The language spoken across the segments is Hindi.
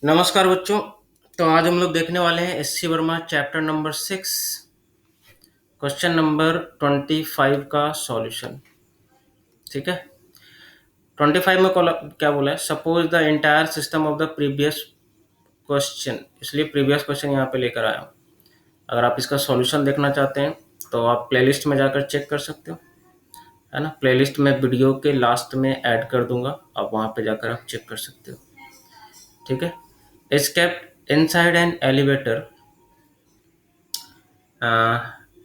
नमस्कार बच्चों। तो आज हम लोग देखने वाले हैं SC Verma chapter number 6 question number 25 का सॉल्यूशन। ठीक है। 25 में क्या बोला है, suppose the entire system of the previous question. इसलिए प्रीवियस क्वेश्चन यहाँ पे लेकर आया हूँ। अगर आप इसका सॉल्यूशन देखना चाहते हैं तो आप प्लेलिस्ट में जाकर चेक कर सकते हो, है ना। प्लेलिस्ट में वीडियो के लास्ट में ऐड कर दूंगा, आप वहाँ पे जाकर आप चेक कर सकते हो। ठीक है। Escaped inside an elevator.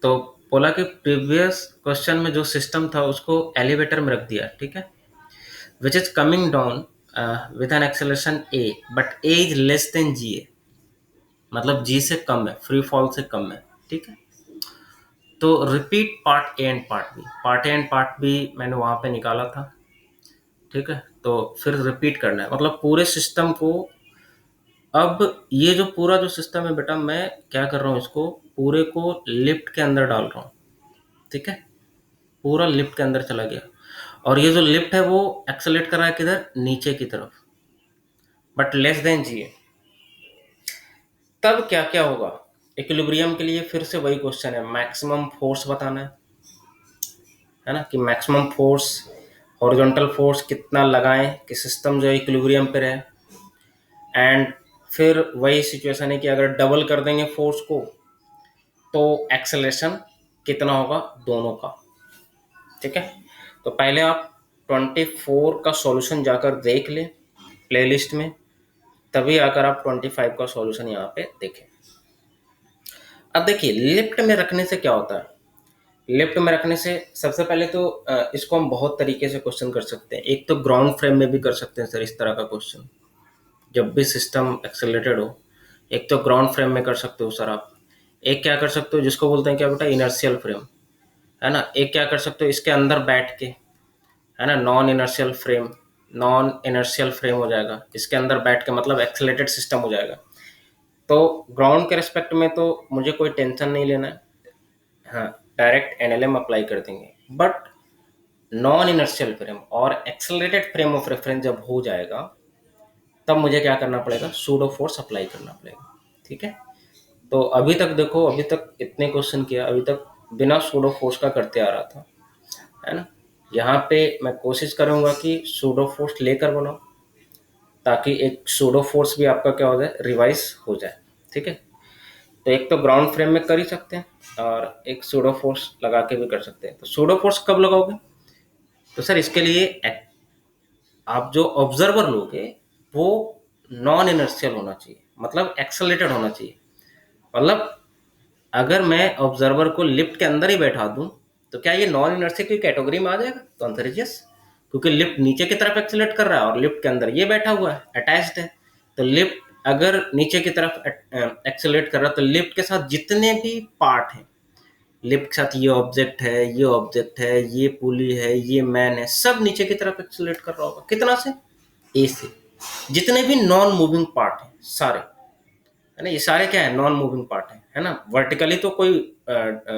तो बोला कि प्रीवियस क्वेश्चन में जो सिस्टम था उसको एलिवेटर में रख दिया। ठीक है। Which is coming down with an acceleration a, but a is less than g a, मतलब जी से कम है, फ्री फॉल से कम है। ठीक है। तो repeat part A and part B. Part A and part B मैंने वहां पे निकाला था। ठीक है। तो फिर रिपीट करना है, मतलब पूरे सिस्टम को। अब ये जो पूरा जो सिस्टम है बेटा, मैं क्या कर रहा हूँ, इसको पूरे को लिफ्ट के अंदर डाल रहा हूँ। ठीक है। पूरा लिफ्ट के अंदर चला गया, और ये जो लिफ्ट है वो एक्सेलेरेट कर रहा है किधर, नीचे की तरफ, बट लेस देन जी। तब क्या क्या होगा, इक्विलिब्रियम के लिए फिर से वही क्वेश्चन है, मैक्सिमम फोर्स बताना है ना, कि मैक्सिमम फोर्स, हॉरिजॉन्टल फोर्स कितना लगाएं कि सिस्टम जो है इक्विलिब्रियम पे रहे। एंड फिर वही सिचुएशन है कि अगर डबल कर देंगे फोर्स को तो एक्सेलरेशन कितना होगा दोनों का। ठीक है। तो पहले आप 24 का सॉल्यूशन जाकर देख लें प्लेलिस्ट में, तभी आकर आप 25 का सॉल्यूशन यहाँ पे देखें। अब देखिए लिफ्ट में रखने से क्या होता है। लिफ्ट में रखने से सबसे पहले तो इसको हम बहुत तरीके से क्वेश्चन कर सकते हैं। एक तो ग्राउंड फ्रेम में भी कर सकते हैं सर इस तरह का क्वेश्चन, जब भी सिस्टम एक्सेलरेटेड हो। एक तो ग्राउंड फ्रेम में कर सकते हो सर आप। एक क्या कर सकते हो, जिसको बोलते हैं क्या बेटा, इनर्शियल फ्रेम, है ना। एक क्या कर सकते हो, इसके अंदर बैठ के, है ना, non inertial frame. Non inertial frame हो जाएगा इसके अंदर बैठ के, मतलब एक्सेलरेटेड सिस्टम हो जाएगा। तो ग्राउंड के रिस्पेक्ट में तो मुझे कोई टेंशन नहीं लेना है, हाँ, डायरेक्ट एनएलएम अप्लाई कर देंगे। बट नॉन इनर्शियल फ्रेम और एक्सेलरेटेड फ्रेम ऑफ रेफरेंस जब हो जाएगा, तब मुझे क्या करना पड़ेगा, सूडो फोर्स अप्लाई करना पड़ेगा। ठीक है। तो अभी तक देखो, अभी तक इतने क्वेश्चन किया, अभी तक बिना सूडो फोर्स का करते आ रहा था, है ना। यहाँ पे मैं कोशिश करूंगा कि सूडो फोर्स लेकर बनाऊं, ताकि एक सूडो फोर्स भी आपका क्या हो जाए, रिवाइज हो जाए। ठीक है। तो एक तो ग्राउंड फ्रेम में कर ही सकते हैं, और एक सूडो फोर्स लगा के भी कर सकते हैं। तो सूडो फोर्स कब लगाओगे, तो सर इसके लिए आप जो ऑब्जर्वर लोगे वो नॉन इनर्शियल होना चाहिए, मतलब एक्सेलरेटेड होना चाहिए। मतलब अगर मैं ऑब्जर्वर को लिफ्ट के अंदर ही बैठा दूं तो क्या ये नॉन इनर्शियल की कैटेगरी में आ जाएगा, तो आंसर इज यस, क्योंकि लिफ्ट नीचे की तरफ एक्सेलरेट कर रहा है और लिफ्ट के अंदर ये बैठा हुआ है, अटैच्ड है। तो लिफ्ट अगर नीचे की तरफ एक्सेलरेट कर रहा है तो लिफ्ट के साथ जितने भी पार्ट हैं, लिफ्ट के साथ ये ऑब्जेक्ट है, ये ऑब्जेक्ट है, ये पुली है, ये मैन है, सब नीचे की तरफ एक्सेलरेट कर रहा होगा। कितना से, ए से। जितने भी नॉन मूविंग पार्ट हैं सारे, है ना, ये सारे क्या है, नॉन मूविंग पार्ट है ना। वर्टिकली तो कोई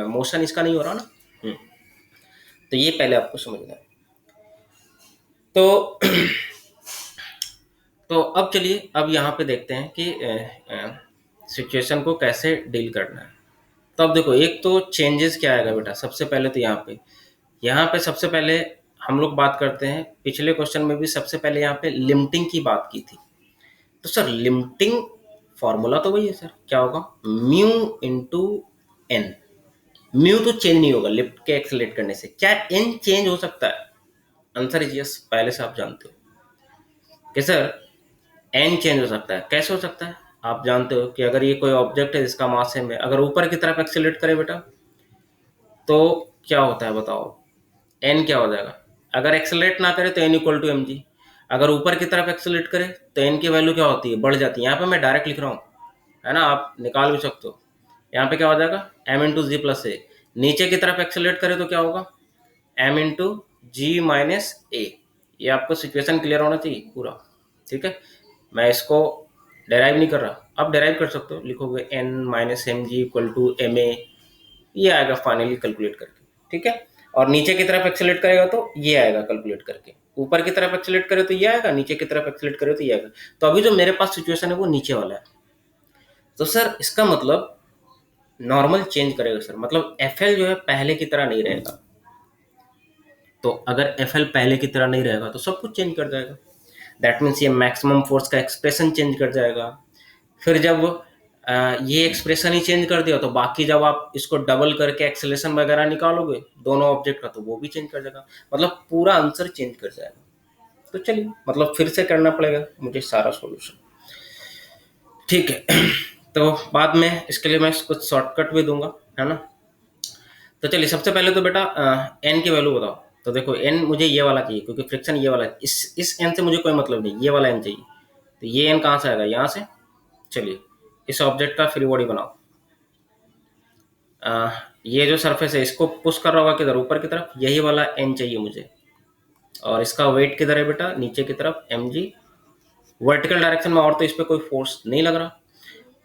मोशन इसका नहीं हो रहा ना। हम्म, तो ये पहले आपको समझना है। तो तो अब चलिए, अब यहाँ पे देखते हैं कि सिचुएशन को कैसे डील करना है। तो अब देखो, एक तो चेंजेस क्या आएगा बेटा, सबसे पहले तो यहाँ पे सबसे पहले हम लोग बात करते हैं। पिछले क्वेश्चन में भी सबसे पहले यहाँ पे लिमिटिंग की बात की थी। तो सर लिमिटिंग फॉर्मूला तो वही है सर, क्या होगा, म्यू इंटू एन। म्यू तो चेंज नहीं होगा लिफ्ट के एक्सेलरेट करने से। क्या एन चेंज हो सकता है, आंसर इज यस, पहले से आप जानते हो कि सर एन चेंज हो सकता है। कैसे हो सकता है, आप जानते हो कि अगर ये कोई ऑब्जेक्ट है जिसका मास है, में अगर ऊपर की तरफ एक्सेलरेट करे बेटा, तो क्या होता है बताओ, एन क्या हो जाएगा। अगर एक्सेलरेट ना करे तो n equal to m g. अगर ऊपर की तरफ एक्सेलरेट करे तो एन की वैल्यू क्या होती है, बढ़ जाती है। यहाँ पे मैं डायरेक्ट लिख रहा हूँ, है ना, आप निकाल भी सकते हो। यहाँ पे क्या हो जाएगा, एम इंटू जी प्लस ए। नीचे की तरफ एक्सेलरेट करे तो क्या होगा, एम इंटू जी माइनस ए। ये आपको सिचुएशन क्लियर होना चाहिए पूरा। ठीक है। मैं इसको डेराइव नहीं कर रहा, आप डेराइव कर सकते हो, लिखोगे n minus m g equal to m a, ये आएगा फाइनली कैलकुलेट करके। ठीक है। और नीचे की तरफ एक्सेलरेट करेगा तो ये आएगा कैलकुलेट करके। ऊपर की तरफ एक्सेलरेट करे तो ये आएगा, नीचे की तरफ एक्सेलरेट करे तो ये आएगा। तो अभी जो मेरे पास सिचुएशन है वो नीचे वाला है। तो सर इसका मतलब नॉर्मल चेंज करेगा सर, मतलब एफ जो है पहले की तरह नहीं रहेगा। तो अगर एफ पहले की तरह नहीं रहेगा तो सब कुछ चेंज कर जाएगा। दैट मीन्स ये मैक्सिमम फोर्स का एक्सप्रेशन चेंज कर जाएगा। फिर जब ये एक्सप्रेशन ही चेंज कर दिया तो बाकी जब आप इसको डबल करके एक्सेलेरेशन वगैरह निकालोगे दोनों ऑब्जेक्ट का तो वो भी चेंज कर जाएगा, मतलब पूरा आंसर चेंज कर जाएगा। तो चलिए मतलब फिर से करना पड़ेगा मुझे सारा सॉल्यूशन, ठीक है। तो बाद में इसके लिए मैं कुछ शॉर्टकट भी दूंगा, है ना। तो चलिए सबसे पहले तो बेटा एन की वैल्यू बताओ। तो देखो एन मुझे ये वाला चाहिए क्योंकि फ्रिक्शन ये वाला है, इस एन से मुझे कोई मतलब नहीं, ये वाला एन चाहिए। तो ये एन कहाँ से आएगा, यहाँ से। चलिए इस ऑब्जेक्ट का फ्री बॉडी बनाओ। ये जो सरफेस है इसको पुश कर रहा होगा किधर, ऊपर की तरफ, यही वाला एन चाहिए मुझे। और इसका वेट किधर है बेटा, नीचे की तरफ mg, वर्टिकल डायरेक्शन में, और तो इस पर कोई फोर्स नहीं लग रहा।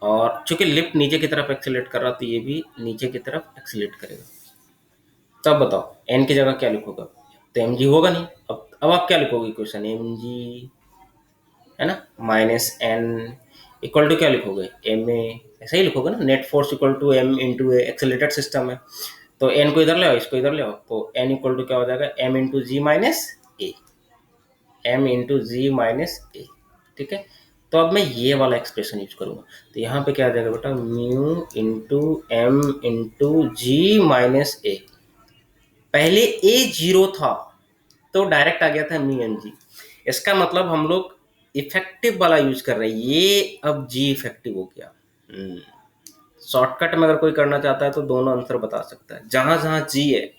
और चूंकि लिफ्ट नीचे की तरफ एक्सीलरेट कर रहा तो ये भी नीचे की तरफ एक्सीलरेट करेगा। तब बताओ एन की जगह क्या लिखोगे, तो mg होगा नहीं। अब आप क्या लिखोगे क्वेश्चन, mg है ना माइनस एन इक्वल टू क्या लिखोगे, एम ए, ऐसा ही लिखोगे ना, net force equal to m into a, accelerated system है। तो एन को इधर ले आओ, इसको इधर ले आओ, तो एन इक्वल टू क्या हो जाएगा, एम इंटू जी माइनस ए, एम इंटू जी माइनस ए, ठीक है। तो अब मैं ये वाला एक्सप्रेशन यूज करूंगा, तो यहाँ पे क्या आ जाएगा बेटा, म्यू इंटू एम इंटू जी माइनस ए। पहले ए जीरो था तो डायरेक्ट आ गया था म्यू एम जी, इसका मतलब हम लोग इफेक्टिव वाला यूज कर रहे हैं, ये अब जी इफेक्टिव हो गया। शॉर्टकट में अगर कोई करना चाहता है तो दोनों आंसर बता सकता है, जहां जहां जी है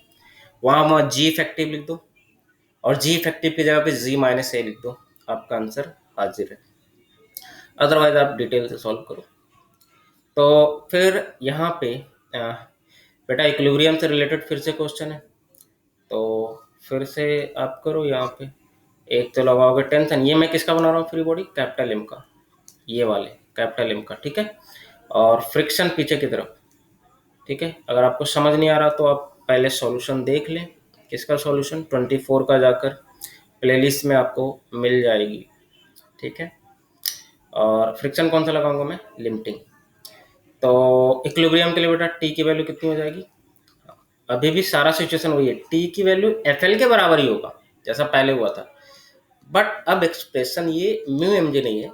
वहां वहां जी इफेक्टिव लिख दो, और जी इफेक्टिव की जगह पे जी माइनस ए लिख दो, आपका आंसर हाजिर है। अदरवाइज आप डिटेल से सॉल्व करो। तो फिर यहाँ पे बेटा इक्विलिब्रियम से रिलेटेड फिर से क्वेश्चन है, तो फिर से आप करो। यहाँ पे एक तो लगाओगे टेंशन, ये मैं किसका बना रहा हूँ फ्री बॉडी, कैपिटल एम का, ये वाले कैपिटल एम का, ठीक है। और फ्रिक्शन पीछे की तरफ, ठीक है। अगर आपको समझ नहीं आ रहा तो आप पहले सॉल्यूशन देख लें, किसका सॉल्यूशन 24 का जाकर प्लेलिस्ट में आपको मिल जाएगी, ठीक है। और फ्रिक्शन कौन सा लगाऊंगा मैं, लिमिटिंग। तो इक्विलिब्रियम के लिए बेटा टी की वैल्यू कितनी हो जाएगी, अभी भी सारा सिचुएशन वही है, टी की वैल्यू एफ एल के बराबर ही होगा जैसा पहले हुआ था, बट अब एक्सप्रेशन ये म्यू एम जी नहीं है,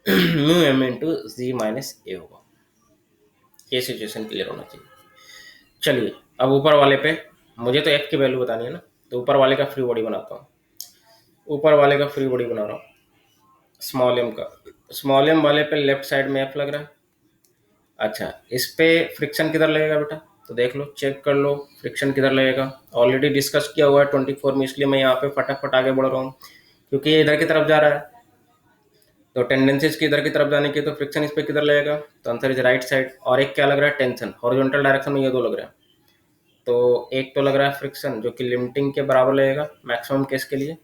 म्यू एम इंटू जी माइनस ए होगा। ये सिचुएशन क्लियर होना चाहिए। चलिए अब ऊपर वाले पे मुझे तो एफ की वैल्यू बतानी है ना, तो ऊपर वाले का फ्री बॉडी बनाता हूँ। ऊपर वाले का फ्री बॉडी बना रहा हूँ स्मॉल एम का। स्मॉल एम वाले पे लेफ्ट साइड में एफ लग रहा है। अच्छा इस पे फ्रिक्शन किधर लगेगा बेटा, तो देख लो, चेक कर लो फ्रिक्शन किधर लगेगा। ऑलरेडी डिस्कस किया हुआ है 24 में, इसलिए मैं यहाँ पे फटाफट आगे बढ़ रहा हूँ क्योंकि ये इधर की तरफ जा रहा है। तो टेंडेंसीज की इधर की तरफ जाने की, तो फ्रिक्शन इस पे किधर लगेगा, तो आंसर इज राइट साइड। और एक क्या लग रहा है, टेंशन, हॉरिजॉन्टल डायरेक्शन में ये दो लग रहा है। तो एक तो लग रहा है फ्रिक्शन जो कि लिमिटिंग के बराबर लगेगा मैक्सिमम केस के लिए,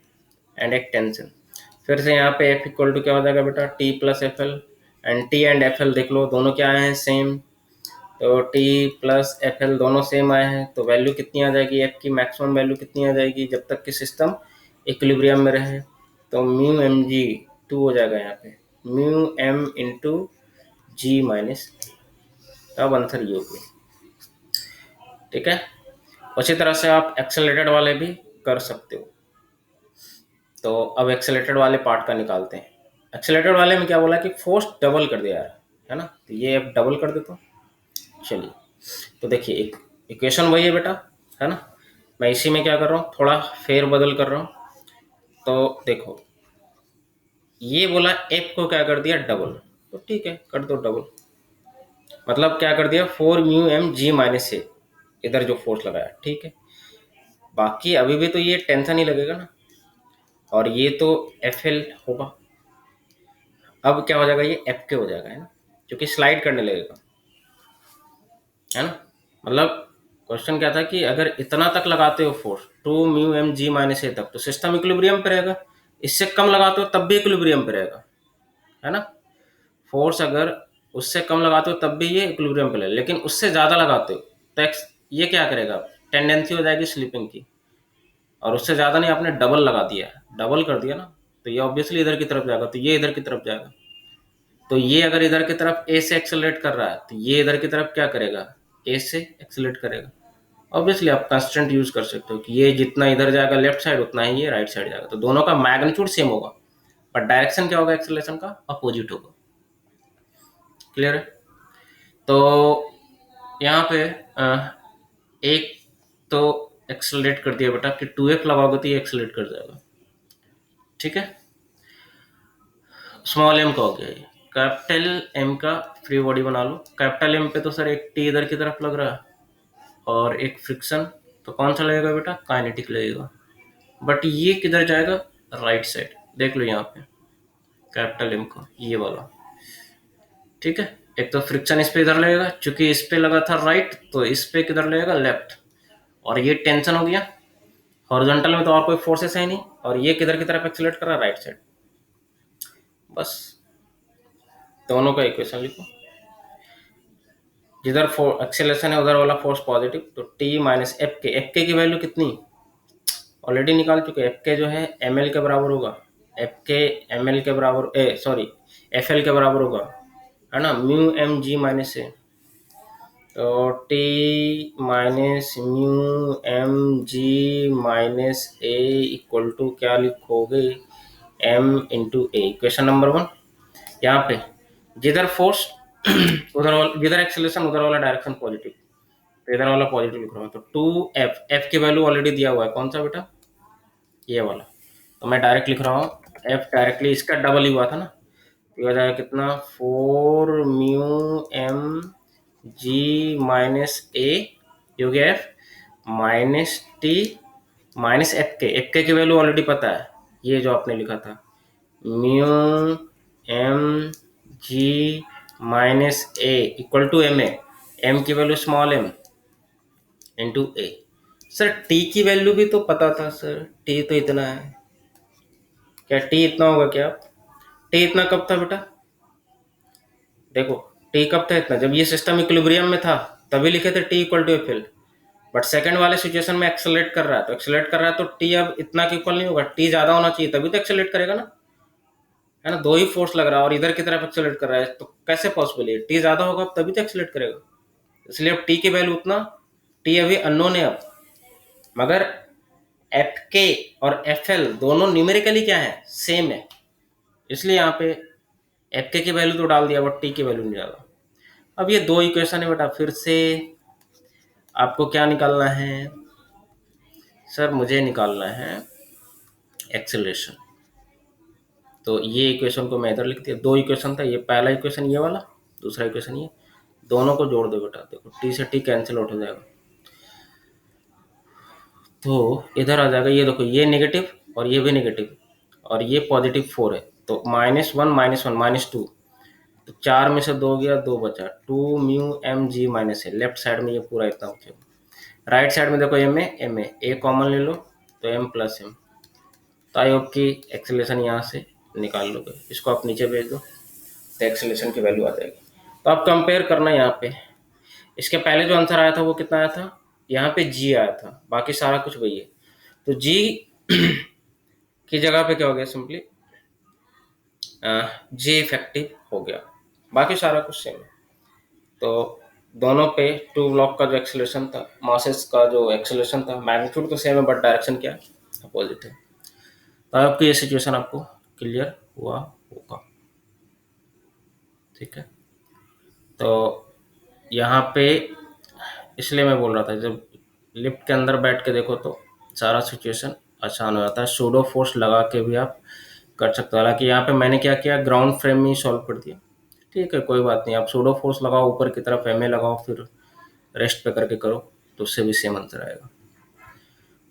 एंड एक टेंशन। फिर से यहाँ पे एफ इक्वल टू क्या हो जाएगा बेटा, T plus F L, and T and F L देख लो दोनों क्या आए हैं, सेम। तो टी प्लस एफ एल दोनों सेम आए हैं, तो वैल्यू कितनी आ जाएगी, एफ की मैक्सिमम वैल्यू कितनी आ जाएगी जब तक कि सिस्टम इक्विलिब्रियम में रहे, तो म्यू एम जी टू हो जाएगा यहाँ पे, म्यू एम इंटू जी माइनस, अब आंसर ये हो गया, ठीक है। उसी तरह से आप एक्सेलरेटेड वाले भी कर सकते हो। तो अब एक्सेलरेटेड वाले पार्ट का निकालते हैं। एक्सेलरेटेड वाले में क्या बोला कि फोर्स डबल कर दिया है ना, तो ये अब डबल कर देता हूँ। चलिए तो देखिए एक इक्वेशन वही है बेटा, है ना। मैं इसी में क्या कर रहा हूँ, थोड़ा फेर बदल कर रहा हूँ। तो देखो ये बोला एफ को क्या कर दिया, डबल, तो ठीक है कर दो डबल। मतलब क्या कर दिया, 4 म्यू एम जी माइनस ए, इधर जो फोर्स लगाया, ठीक है। बाकी अभी भी तो ये टेंशन ही लगेगा ना, और ये तो एफ एल होगा। अब क्या हो जाएगा, ये एफ के हो जाएगा, है ना, क्योंकि स्लाइड करने लगेगा, है ना। मतलब क्वेश्चन क्या था कि अगर इतना तक लगाते हो force 2 mu m g minus a तक, तो सिस्टम इक्विलिब्रियम पे रहेगा। इससे कम लगाते हो तब भी इक्विलिब्रियम पे रहेगा, है ना। फोर्स अगर उससे कम लगाते हो तब भी ये इक्विलिब्रियम पे रहेगा, लेकिन उससे ज़्यादा लगाते हो तो ये क्या करेगा, टेंडेंसी हो जाएगी स्लिपिंग की, और उससे ज़्यादा नहीं, आपने डबल लगा दिया, डबल कर दिया ना, तो ये ऑब्वियसली इधर की तरफ जाएगा, तो ये इधर की तरफ जाएगा। तो ये अगर इधर की तरफ ए से एक्सेलरेट कर रहा है, तो ये इधर की तरफ क्या करेगा, ए से एक्सेलरेट करेगा। ऑब्वियसली आप कंस्टेंट यूज कर सकते हो कि ये जितना इधर जाएगा लेफ्ट साइड, उतना ही ये राइट साइड जाएगा, तो दोनों का मैग्नीट्यूड सेम होगा, पर डायरेक्शन क्या होगा एक्सेलरेशन का, अपोजिट होगा। क्लियर है? तो यहाँ पे एक तो एक्सेलरेट कर दिया बेटा कि 2f लगाओगे तो ये एक्सेलरेट कर जाएगा, ठीक है। स्मॉल एम का हो गया ये। कैपिटल एम का फ्री बॉडी बना लो। कैपिटल एम पे तो सर एक टी इधर की तरफ लग रहा है और एक फ्रिक्शन, तो कौन सा लगेगा बेटा, काइनेटिक लगेगा। बट ये किधर जाएगा, राइट साइड। देख लो यहाँ पे कैपिटल एम का ये वाला, ठीक है। एक तो फ्रिक्शन इस पे इधर लगेगा, चूंकि इस पे लगा था राइट, तो इस पे किधर लगेगा, लेफ्ट। और ये टेंशन हो गया, हॉरिजॉन्टल में तो और कोई फोर्सेस है नहीं, और ये किधर की तरफ एक्सेलरेट कर रहा है, राइट साइड। बस दोनों का इक्वेशन लिखो। जिधर एक्सेलरेशन है उधर वाला फोर्स पॉजिटिव, तो टी माइनस एफ के की वैल्यू कितनी ऑलरेडी निकाल चुके। एफ के जो है एम एल के बराबर होगा, एफ के एम एल के बराबर, सॉरी एफ एल के बराबर होगा, है ना, mu m g minus a. तो T minus mu m g minus a equal to क्या लिखोगे, m into a. Question number 1। यहाँ पे जिधर फोर्स उधर वाला, जिधर एक्सेलरेशन उधर वाला डायरेक्शन पॉजिटिव, तो इधर वाला पॉजिटिव लिख रहा हूँ। तो 2f, एफ की वैल्यू ऑलरेडी दिया हुआ है, कौन सा बेटा, ये वाला। तो मैं डायरेक्ट लिख रहा हूँ, f डायरेक्टली इसका डबल ही हुआ था ना, तो ये हो जाएगा कितना, 4 म्यू एम जी माइनस ए, हो गया f minus T minus F के की वैल्यू ऑलरेडी पता है, ये जो आपने लिखा था, mu m g minus a equal to m a, m की value small m into a. Sir t की वैल्यू भी तो पता था सर, टी तो इतना है, क्या टी इतना होगा क्या, टी इतना कब था बेटा, देखो टी कब था इतना, जब ये सिस्टम इक्विलिब्रियम में था तभी लिखे थे t equal to f l. But second वाले सिचुएशन में एक्सेलरेट कर रहा है, तो एक्सेलरेट कर रहा है तो टी अब इतना के इक्वल नहीं होगा, टी ज्यादा होना चाहिए तभी तो एक्सेलरेट करेगा ना, है ना। दो ही फोर्स लग रहा है और इधर की तरफ एक्सेलरेट कर रहा है, तो कैसे पॉसिबल है, टी ज्यादा होगा तभी तो एक्सेलरेट करेगा। इसलिए अब टी की वैल्यू उतना, टी अभी अननोन है अब, मगर एफ के और एफ एल दोनों न्यूमेरिकली क्या है, सेम है, इसलिए यहाँ पे एफ के की वैल्यू तो डाल दिया बट टी की वैल्यू नहीं डाला। अब ये दो इक्वेशन है बेटा, फिर से आपको क्या निकालना है, सर मुझे निकालना है एक्सेलरेशन। तो ये इक्वेशन को मैं इधर लिख दिया, दो इक्वेशन था, ये पहला इक्वेशन ये वाला, दूसरा इक्वेशन ये, दोनों को जोड़ दो बेटा, देखो टी से टी कैंसिल आउट हो जाएगा, तो इधर आ जाएगा, ये देखो ये नेगेटिव और ये भी नेगेटिव और ये पॉजिटिव 4 है, तो -1 -1 -2, तो 4 में से 2 गया, 2 बचा, 2 म्यू एम जी माइनस है, लेफ्ट साइड में ये पूरा इतना बचेगा। राइट साइड में देखो एम है, ए कॉमन ले लो तो एम प्लस एम। तो आई होप की एक्सेलरेशन यहाँ से निकाल लोगे, इसको आप नीचे भेज दो तो एक्सेलरेशन की वैल्यू आ जाएगी। तो आप कंपेयर करना यहाँ पे, इसके पहले जो आंसर आया था वो कितना आया था, यहाँ पे जी आया था, बाकी सारा कुछ वही है। तो जी की जगह पे क्या हो गया, सिंपली जे इफेक्टिव हो गया, बाकी सारा कुछ सेम है। तो दोनों पे टू ब्लॉक का जो एक्सेलरेशन था, मासेस का जो एक्सेलरेशन था, मैग्नीट्यूड तो सेम है बट डायरेक्शन क्या अपोजिट है। तो आपकी ये सिचुएशन आपको क्लियर हुआ होगा, ठीक है। तो यहाँ पे इसलिए मैं बोल रहा था, जब लिफ्ट के अंदर बैठ के देखो तो सारा सिचुएशन आसान हो जाता है, सूडो फोर्स लगा के भी आप कर सकते हो। हालांकि यहाँ पे मैंने क्या किया, ग्राउंड फ्रेम में ही सॉल्व कर दिया, ठीक है कोई बात नहीं, आप सूडो फोर्स लगाओ ऊपर की तरफ, एम ए लगाओ, फिर रेस्ट पे करके करो तो उससे भी सेम आंसर आएगा।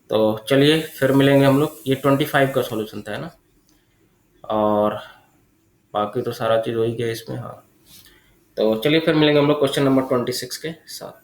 तो चलिए फिर मिलेंगे हम लोग, ये 25 का सॉल्यूशन था, है ना, और बाकी तो सारा चीज़ हो ही गया इसमें। हाँ, तो चलिए फिर मिलेंगे हम लोग क्वेश्चन नंबर 26 के साथ।